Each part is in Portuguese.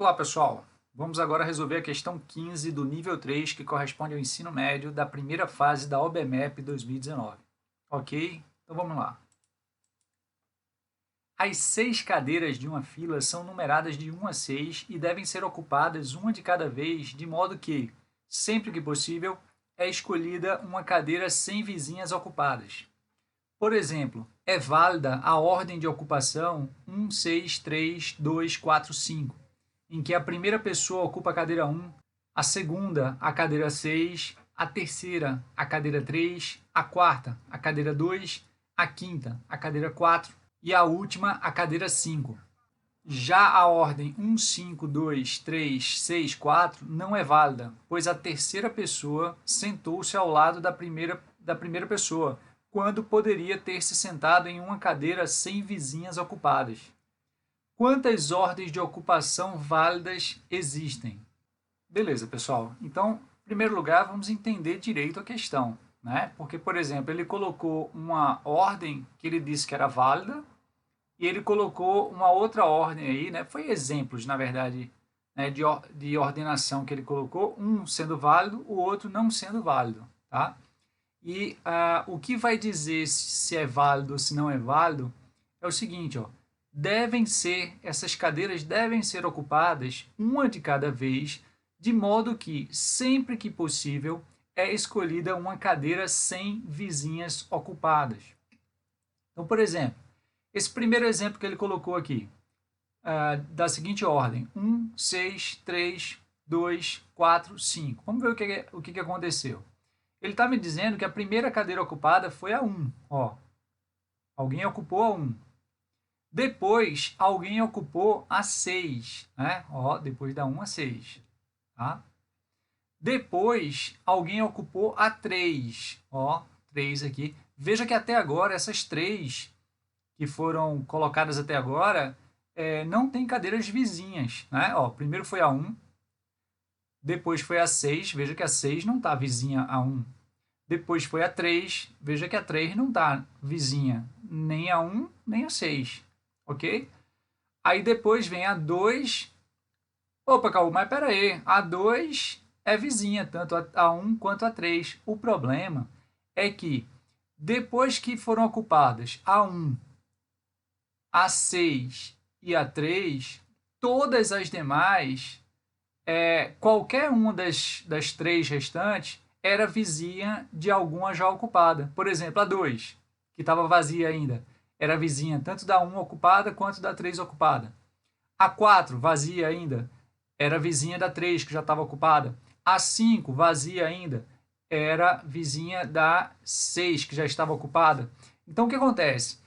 Olá pessoal, vamos agora resolver a questão 15 do nível 3 que corresponde ao ensino médio da primeira fase da OBMEP 2019. Ok? Então vamos lá. As 6 cadeiras de uma fila são numeradas de 1 a 6 e devem ser ocupadas uma de cada vez, de modo que, sempre que possível, é escolhida uma cadeira sem vizinhas ocupadas. Por exemplo, é válida a ordem de ocupação 1, 6, 3, 2, 4, 5, em que a primeira pessoa ocupa a cadeira 1, a segunda a cadeira 6, a terceira a cadeira 3, a quarta a cadeira 2, a quinta a cadeira 4 e a última a cadeira 5. Já a ordem 1, 5, 2, 3, 6, 4 não é válida, pois a terceira pessoa sentou-se ao lado da primeira pessoa, quando poderia ter se sentado em uma cadeira sem vizinhas ocupadas. Quantas ordens de ocupação válidas existem? Beleza, pessoal. Então, em primeiro lugar, vamos entender direito a questão, né? Porque, por exemplo, ele colocou uma ordem que ele disse que era válida e ele colocou uma outra ordem aí, né? Foi exemplos, na verdade, né, de ordenação que ele colocou, um sendo válido, o outro não sendo válido, tá? E o que vai dizer se é válido ou se não é válido é o seguinte, ó. Essas cadeiras devem ser ocupadas uma de cada vez, de modo que, sempre que possível, é escolhida uma cadeira sem vizinhas ocupadas. Então, por exemplo, esse primeiro exemplo que ele colocou aqui, da seguinte ordem, 1, 6, 3, 2, 4, 5. Vamos ver o que aconteceu. Ele está me dizendo que a primeira cadeira ocupada foi a 1. Ó, alguém ocupou a 1. Depois, alguém ocupou a 6, né? Ó, depois da 1 a 6. Tá? Depois, alguém ocupou a 3. Ó, 3 aqui. Veja que até agora, essas 3 que foram colocadas até agora, não tem cadeiras vizinhas. Né? Ó, primeiro foi a 1. Depois foi a 6. Veja que a 6 não está vizinha a 1. Depois foi a 3. Veja que a 3 não está vizinha nem a 1, nem a 6. Ok? Aí depois vem a 2. Opa, Caú, mas peraí. A 2 é vizinha, tanto a 1 quanto a 3. O problema é que depois que foram ocupadas a 1, a 6 e a 3, todas as demais, qualquer uma das 3 restantes, era vizinha de alguma já ocupada. Por exemplo, a 2, que estava vazia ainda, era vizinha tanto da 1 ocupada quanto da 3 ocupada. A 4, vazia ainda, era vizinha da 3, que já estava ocupada. A 5, vazia ainda, era vizinha da 6, que já estava ocupada. Então, o que acontece?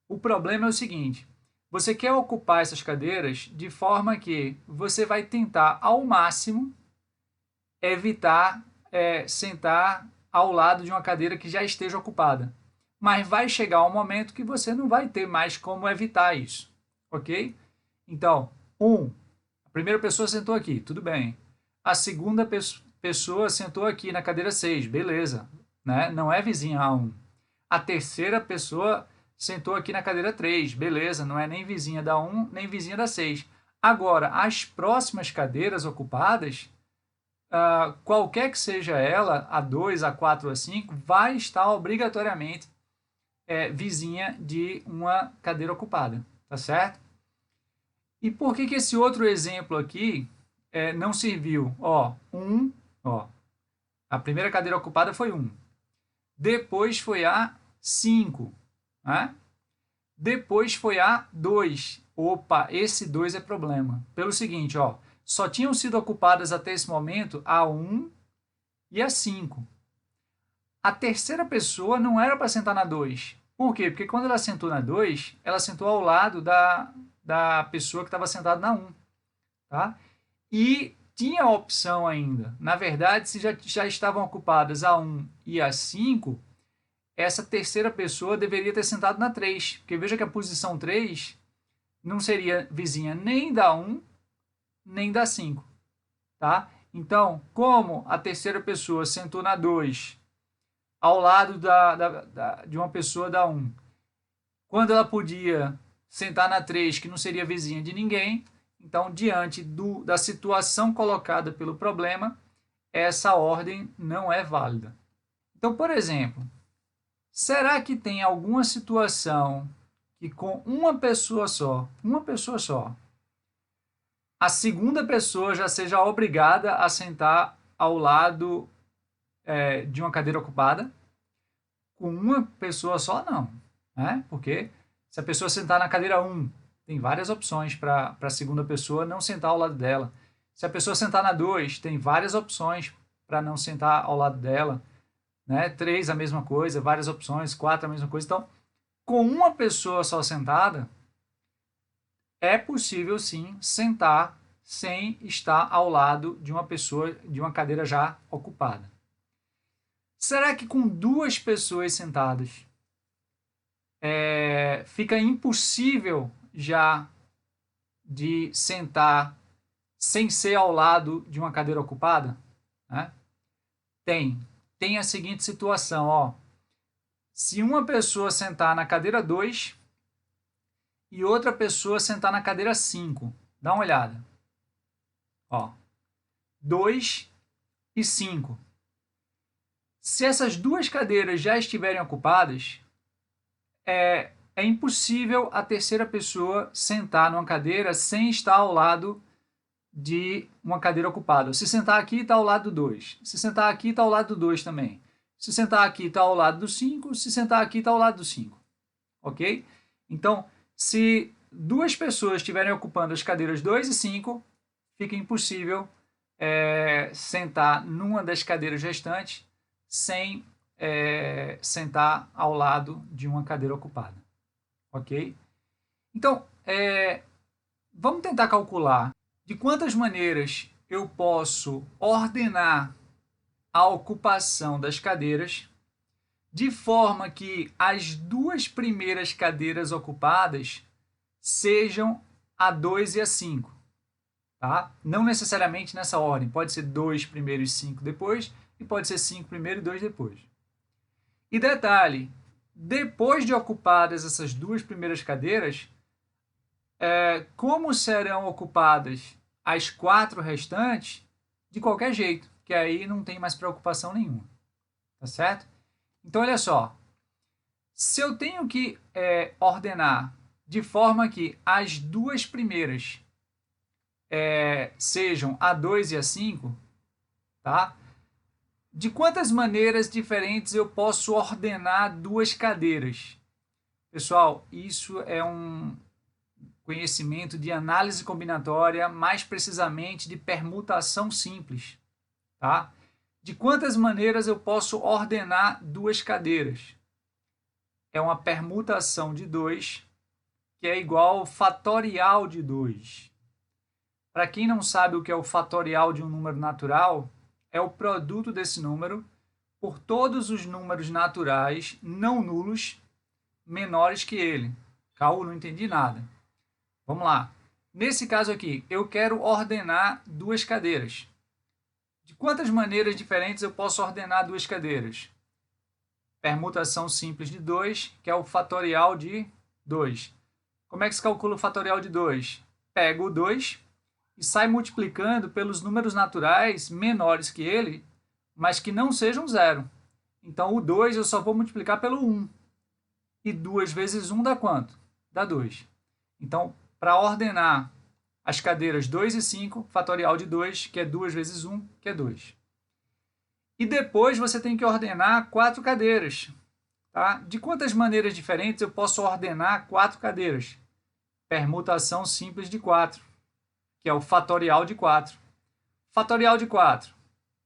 O problema é o seguinte, você quer ocupar essas cadeiras de forma que você vai tentar, ao máximo, evitar sentar ao lado de uma cadeira que já esteja ocupada. Mas vai chegar um momento que você não vai ter mais como evitar isso, ok? Então, a primeira pessoa sentou aqui, tudo bem. A segunda pessoa sentou aqui na cadeira 6, beleza, né? Não é vizinha a 1. A terceira pessoa sentou aqui na cadeira 3, beleza, não é nem vizinha da 1, nem vizinha da 6. Agora, as próximas cadeiras ocupadas, qualquer que seja ela, a 2, a 4 ou a 5, vai estar obrigatoriamente vizinha de uma cadeira ocupada, tá certo? E por que esse outro exemplo aqui não serviu? Ó, a primeira cadeira ocupada foi 1. Depois foi a 5. Né? Depois foi a 2. Opa, esse 2 é problema. Pelo seguinte, ó, só tinham sido ocupadas até esse momento a 1 e a 5. A terceira pessoa não era para sentar na 2. Por quê? Porque quando ela sentou na 2, ela sentou ao lado da pessoa que estava sentada na 1. Tá? E tinha a opção ainda. Na verdade, se já estavam ocupadas a 1 e a 5, essa terceira pessoa deveria ter sentado na 3. Porque veja que a posição 3 não seria vizinha nem da 1, nem da 5. Tá? Então, como a terceira pessoa sentou na 2, ao lado de uma pessoa da 1, quando ela podia sentar na 3, que não seria vizinha de ninguém, Então, diante da situação colocada pelo problema, essa ordem não é válida. Então, por exemplo, será que tem alguma situação que com uma pessoa só, a segunda pessoa já seja obrigada a sentar ao lado de uma cadeira ocupada? Com uma pessoa só, não. Né? Porque se a pessoa sentar na cadeira 1, tem várias opções para a segunda pessoa não sentar ao lado dela. Se a pessoa sentar na 2, tem várias opções para não sentar ao lado dela. Né? 3, a mesma coisa, várias opções. 4, a mesma coisa. Então, com uma pessoa só sentada, é possível sim sentar sem estar ao lado de uma pessoa, de uma cadeira já ocupada. Será que com duas pessoas sentadas fica impossível já de sentar sem ser ao lado de uma cadeira ocupada? Né? Tem a seguinte situação, ó. Se uma pessoa sentar na cadeira 2 e outra pessoa sentar na cadeira 5, dá uma olhada. Ó, 2 e 5. Se essas duas cadeiras já estiverem ocupadas, é impossível a terceira pessoa sentar numa cadeira sem estar ao lado de uma cadeira ocupada. Se sentar aqui, está ao lado do 2. Se sentar aqui, está ao lado do 2 também. Se sentar aqui, está ao lado do 5. Se sentar aqui, está ao lado do 5. Ok? Então, se duas pessoas estiverem ocupando as cadeiras 2 e 5, fica impossível sentar numa das cadeiras restantes sem sentar ao lado de uma cadeira ocupada. Ok? Então, vamos tentar calcular de quantas maneiras eu posso ordenar a ocupação das cadeiras de forma que as duas primeiras cadeiras ocupadas sejam a 2 e a 5. Tá? Não necessariamente nessa ordem. Pode ser 2 primeiro e 5 depois, e pode ser 5 primeiro e 2 depois. E detalhe, depois de ocupadas essas duas primeiras cadeiras, como serão ocupadas as 4 restantes, de qualquer jeito, que aí não tem mais preocupação nenhuma. Tá certo? Então, olha só. Se eu tenho que ordenar de forma que as duas primeiras sejam a 2 e a 5, tá? De quantas maneiras diferentes eu posso ordenar duas cadeiras? Pessoal, isso é um conhecimento de análise combinatória, mais precisamente de permutação simples. Tá? De quantas maneiras eu posso ordenar duas cadeiras? É uma permutação de 2, que é igual ao fatorial de 2. Para quem não sabe o que é o fatorial de um número natural, é o produto desse número por todos os números naturais não nulos menores que ele. Caú, não entendi nada. Vamos lá. Nesse caso aqui, eu quero ordenar duas cadeiras. De quantas maneiras diferentes eu posso ordenar duas cadeiras? Permutação simples de 2, que é o fatorial de 2. Como é que se calcula o fatorial de 2? Pego o 2 e sai multiplicando pelos números naturais menores que ele, mas que não sejam zero. Então, o 2 eu só vou multiplicar pelo 1. E 2 vezes 1 dá quanto? Dá 2. Então, para ordenar as cadeiras 2 e 5, fatorial de 2, que é 2 vezes 1, que é 2. E depois você tem que ordenar 4 cadeiras. Tá? De quantas maneiras diferentes eu posso ordenar 4 cadeiras? Permutação simples de 4, que é o fatorial de 4. Fatorial de 4.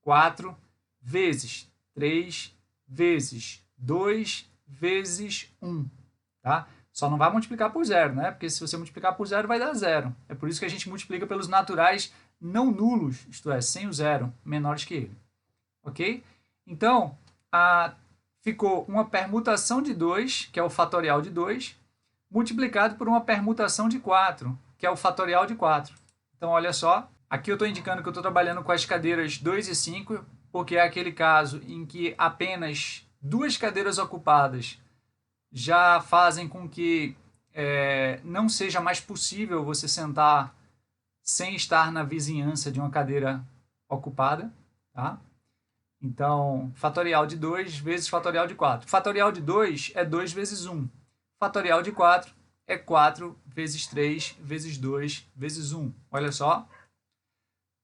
4 vezes 3 vezes 2 vezes 1. Tá? Só não vai multiplicar por zero, né? Porque se você multiplicar por zero vai dar zero. É por isso que a gente multiplica pelos naturais não nulos, isto é, sem o zero, menores que ele. Ok? Então, ficou uma permutação de 2, que é o fatorial de 2, multiplicado por uma permutação de 4, que é o fatorial de 4. Então, olha só, aqui eu estou indicando que eu estou trabalhando com as cadeiras 2 e 5, porque é aquele caso em que apenas duas cadeiras ocupadas já fazem com que não seja mais possível você sentar sem estar na vizinhança de uma cadeira ocupada, tá? Então, fatorial de 2 vezes fatorial de 4. Fatorial de 2 é 2 vezes 1. Fatorial de 4 é 4 vezes 3 vezes 2 vezes 1. Olha só.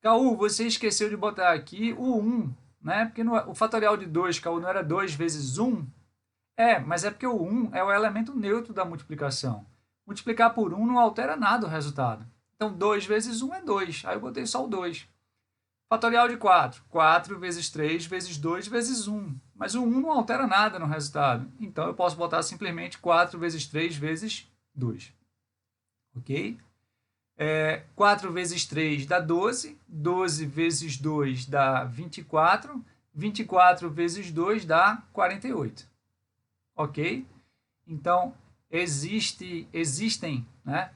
Caú, você esqueceu de botar aqui o 1, né? Porque o fatorial de 2, Caú, não era 2 vezes 1? Mas é porque o 1 é o elemento neutro da multiplicação. Multiplicar por 1 não altera nada o resultado. Então, 2 vezes 1 é 2. Aí eu botei só o 2. Fatorial de 4. 4 vezes 3 vezes 2 vezes 1. Mas o 1 não altera nada no resultado. Então, eu posso botar simplesmente 4 vezes 3 vezes 2. Ok? 4 vezes 3 dá 12. 12 vezes 2 dá 24. 24 vezes 2 dá 48. Ok? Então, existem, né,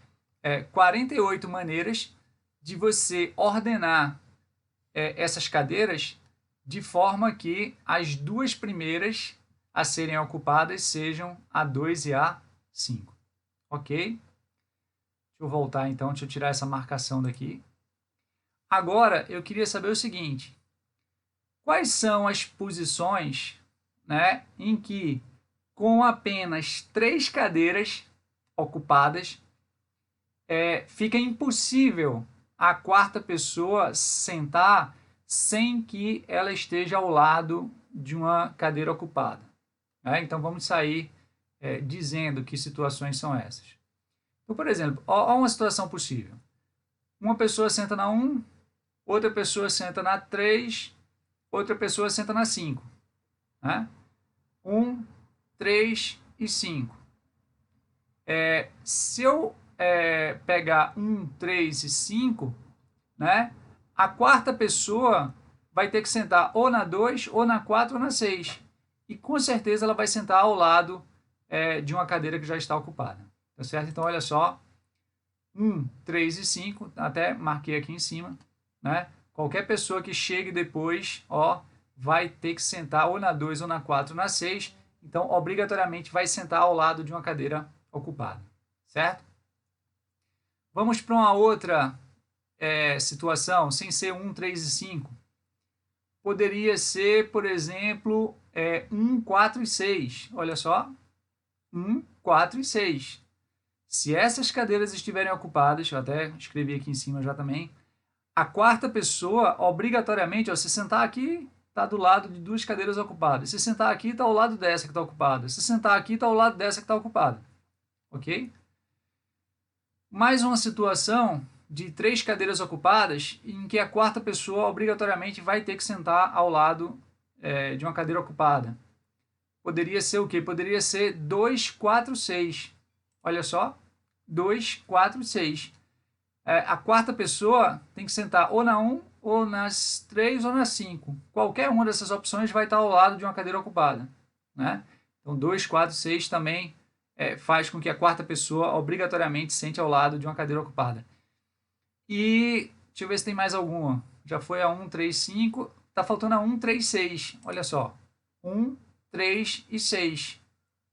48 maneiras de você ordenar essas cadeiras de forma que as duas primeiras a serem ocupadas sejam a 2 e a 5. Ok? Deixa eu voltar então, deixa eu tirar essa marcação daqui. Agora, eu queria saber o seguinte. Quais são as posições, né, em que com apenas 3 cadeiras ocupadas fica impossível a quarta pessoa sentar sem que ela esteja ao lado de uma cadeira ocupada. Então, vamos sair dizendo que situações são essas. Então, por exemplo, olha uma situação possível. Uma pessoa senta na 1, outra pessoa senta na 3, outra pessoa senta na 5. 1, 3 e 5. Se eu pegar 1, 3 e 5, né, a quarta pessoa vai ter que sentar ou na 2, ou na 4, ou na 6. E com certeza ela vai sentar ao lado de uma cadeira que já está ocupada. Tá certo? Então, olha só. 1, 3 e 5, até marquei aqui em cima, né? Qualquer pessoa que chegue depois, vai ter que sentar ou na 2, ou na 4, ou na 6. Então, obrigatoriamente, vai sentar ao lado de uma cadeira ocupada. Certo? Vamos para uma outra situação, sem ser 1, 3 e 5. Poderia ser, por exemplo, 1, 4 e 6. Olha só. 1, 4 e 6. Se essas cadeiras estiverem ocupadas, eu até escrevi aqui em cima já também, a quarta pessoa, obrigatoriamente, se sentar aqui, está do lado de 2 cadeiras ocupadas. Se sentar aqui, está ao lado dessa que está ocupada. Se sentar aqui, está ao lado dessa que está ocupada. Ok? Mais uma situação de 3 cadeiras ocupadas em que a quarta pessoa obrigatoriamente vai ter que sentar ao lado de uma cadeira ocupada. Poderia ser o quê? Poderia ser 2, 4, 6. Olha só. 2, 4, 6. A quarta pessoa tem que sentar ou na 1, ou nas 3, ou nas 5. Qualquer uma dessas opções vai estar ao lado de uma cadeira ocupada. Né? Então, 2, 4, 6 também faz com que a quarta pessoa obrigatoriamente sente ao lado de uma cadeira ocupada. E deixa eu ver se tem mais alguma. Já foi a 1, 3, 5. Está faltando a 1, 3, 6. Olha só. 1, 3 e 6.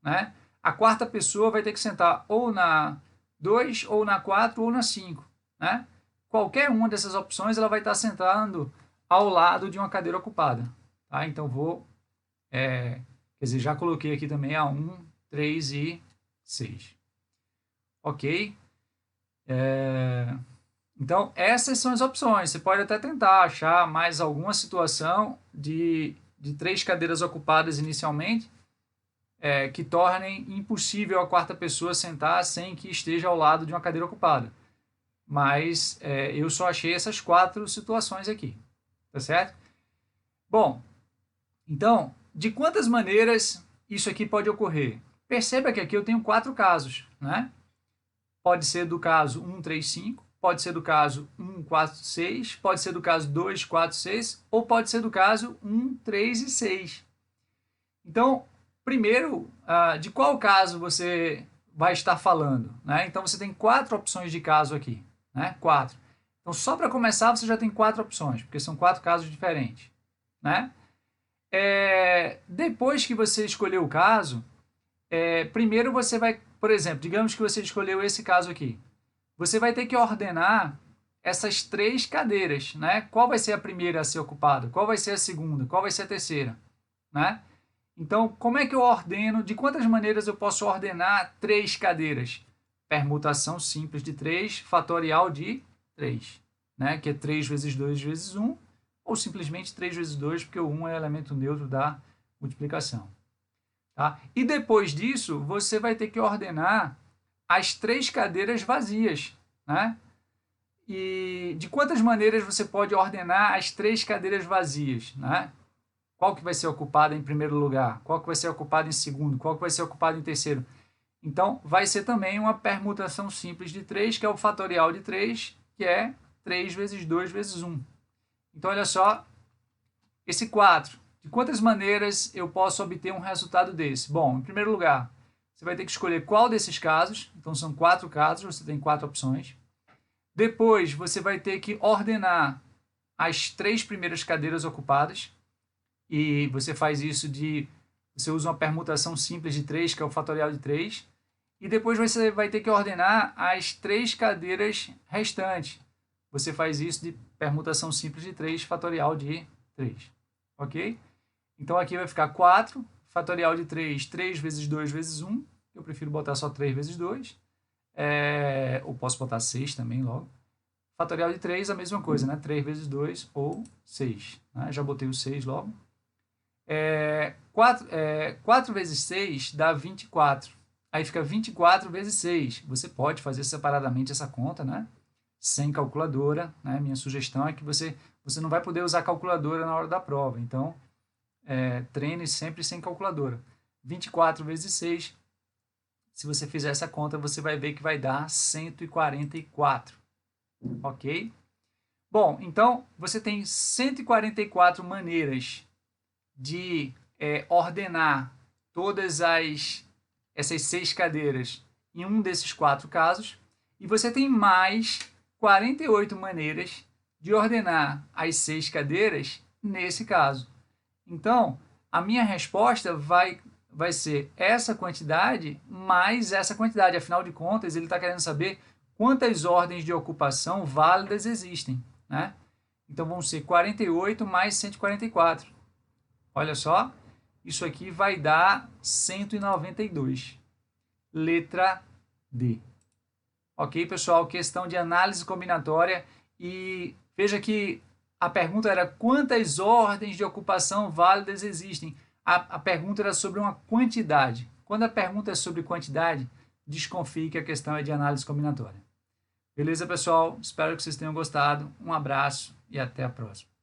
Né? A quarta pessoa vai ter que sentar ou na 2, ou na 4, ou na 5. Né? Qualquer uma dessas opções ela vai estar sentando ao lado de uma cadeira ocupada. Tá? Então, quer dizer, já coloquei aqui também a 1, 3 e 6. Ok? Então, essas são as opções. Você pode até tentar achar mais alguma situação de 3 cadeiras ocupadas inicialmente, que tornem impossível a quarta pessoa sentar sem que esteja ao lado de uma cadeira ocupada. Mas eu só achei essas 4 situações aqui. Tá certo? Bom, então, de quantas maneiras isso aqui pode ocorrer? Perceba que aqui eu tenho 4 casos. Né? Pode ser do caso 1, 3, 5, pode ser do caso 1, 4, 6, pode ser do caso 2, 4, 6, ou pode ser do caso 1, 3 e 6. Então, primeiro, de qual caso você vai estar falando? Né? Então, você tem 4 opções de caso aqui. Né? 4. Então, só para começar, você já tem 4 opções, porque são 4 casos diferentes. Né? Depois que você escolheu o caso, primeiro você vai, por exemplo, digamos que você escolheu esse caso aqui. Você vai ter que ordenar essas 3 cadeiras, né? Qual vai ser a primeira a ser ocupada? Qual vai ser a segunda? Qual vai ser a terceira? Né? Então, como é que eu ordeno? De quantas maneiras eu posso ordenar 3 cadeiras? Permutação simples de 3, fatorial de 3, né? Que é 3 vezes 2 vezes 1, ou simplesmente 3 vezes 2, porque o 1 é elemento neutro da multiplicação. Tá? E depois disso, você vai ter que ordenar as 3 cadeiras vazias, né? E de quantas maneiras você pode ordenar as 3 cadeiras vazias, né? Qual que vai ser ocupada em primeiro lugar? Qual que vai ser ocupada em segundo? Qual que vai ser ocupada em terceiro? Então, vai ser também uma permutação simples de 3, que é o fatorial de 3, que é 3 vezes 2 vezes 1. Então, olha só, esse 4. De quantas maneiras eu posso obter um resultado desse? Bom, em primeiro lugar, você vai ter que escolher qual desses casos. Então, são 4 casos, você tem 4 opções. Depois, você vai ter que ordenar as 3 primeiras cadeiras ocupadas. E você faz isso você usa uma permutação simples de 3, que é o fatorial de 3. E depois você vai ter que ordenar as 3 cadeiras restantes. Você faz isso de permutação simples de 3, fatorial de 3. Ok? Então aqui vai ficar 4, fatorial de 3, 3 vezes 2 vezes 1. Eu prefiro botar só 3 vezes 2. Ou posso botar 6 também logo. Fatorial de 3, a mesma coisa, né? 3 vezes 2 ou 6. Né? Já botei o 6 logo. 4 vezes 6 dá 24. Aí fica 24 vezes 6. Você pode fazer separadamente essa conta, né? Sem calculadora. Né? Minha sugestão é que você não vai poder usar calculadora na hora da prova. Então, treine sempre sem calculadora. 24 vezes 6. Se você fizer essa conta, você vai ver que vai dar 144. Ok? Bom, então, você tem 144 maneiras de ordenar todas essas 6 cadeiras em um desses 4 casos, e você tem mais 48 maneiras de ordenar as 6 cadeiras nesse caso. Então, a minha resposta vai ser essa quantidade mais essa quantidade. Afinal de contas, ele está querendo saber quantas ordens de ocupação válidas existem, né? Então, vão ser 48 mais 144. Olha só, isso aqui vai dar 192. Letra D. Ok, pessoal? Questão de análise combinatória. E veja que a pergunta era quantas ordens de ocupação válidas existem. A pergunta era sobre uma quantidade. Quando a pergunta é sobre quantidade, desconfie que a questão é de análise combinatória. Beleza, pessoal? Espero que vocês tenham gostado. Um abraço e até a próxima.